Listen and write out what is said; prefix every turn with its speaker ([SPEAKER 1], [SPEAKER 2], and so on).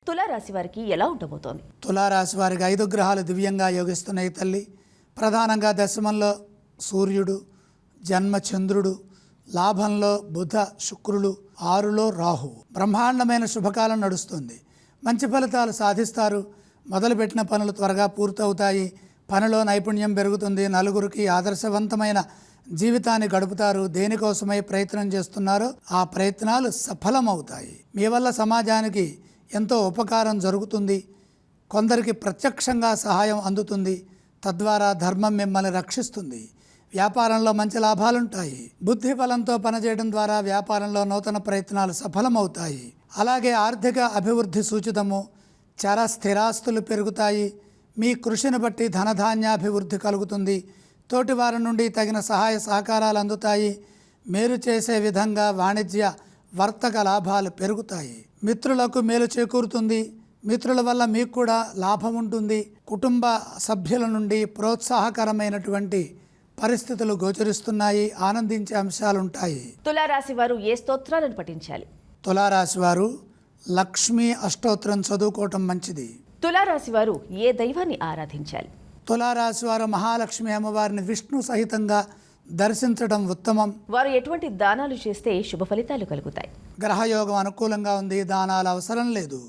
[SPEAKER 1] తులారాశి వారికి ఎలా ఉండబోతోంది?
[SPEAKER 2] తులారాశి వారికి 5 గ్రహాలు దివ్యంగా యోగిస్తున్నాయి తల్లి. ప్రధానంగా దశమంలో సూర్యుడు, జన్మచంద్రుడు, లాభంలో బుధ శుక్రులు, 6లో రాహువు. బ్రహ్మాండమైన శుభకాలం నడుస్తుంది. మంచి ఫలితాలు సాధిస్తారు. మొదలుపెట్టిన పనులు త్వరగా పూర్తవుతాయి. పనిలో నైపుణ్యం పెరుగుతుంది. నలుగురికి ఆదర్శవంతమైన జీవితాన్ని గడుపుతారు. దేనికోసమై ప్రయత్నం చేస్తున్నారో ఆ ప్రయత్నాలు సఫలమవుతాయి. మీ వల్ల సమాజానికి ఎంతో ఉపకారం జరుగుతుంది. కొందరికి ప్రత్యక్షంగా సహాయం అందుతుంది. తద్వారా ధర్మం మిమ్మల్ని రక్షిస్తుంది. వ్యాపారంలో మంచి లాభాలుంటాయి. బుద్ధి బలంతో పనిచేయడం ద్వారా వ్యాపారంలో నూతన ప్రయత్నాలు సఫలమవుతాయి. అలాగే ఆర్థిక అభివృద్ధి సూచితము. చర స్థిరాస్తులు పెరుగుతాయి. మీ కృషిని బట్టి ధనధాన్యాభివృద్ధి కలుగుతుంది. తోటివారి నుండి తగిన సహాయ సహకారాలు అందుతాయి. మేలు చేసే విధంగా వాణిజ్య వర్తక లాభాలు పెరుగుతాయి. మిత్రులకు మేలు చేకూరుతుంది. మిత్రుల వల్ల మీకు కూడా లాభం ఉంటుంది. కుటుంబ సభ్యుల నుండి ప్రోత్సాహకరమైనటువంటి పరిస్థితులు గోచరిస్తున్నాయి. ఆనందించే అంశాలుంటాయి.
[SPEAKER 1] తులారాశి వారు ఏ స్తోత్రాలను పఠించాలి?
[SPEAKER 2] తులారాశి వారు లక్ష్మీ అష్టోత్తరం చదువుకోవటం మంచిది.
[SPEAKER 1] తులారాశి వారు ఏ దైవాన్ని ఆరాధించాలి?
[SPEAKER 2] తులారాశి వారు మహాలక్ష్మి అమ్మవారిని విష్ణు సహితంగా దర్శించడం ఉత్తమం.
[SPEAKER 1] వారు ఎటువంటి దానాలు చేస్తే శుభ ఫలితాలు కలుగుతాయి?
[SPEAKER 2] గ్రహయోగం అనుకూలంగా ఉంది. దానాలు అవసరం లేదు.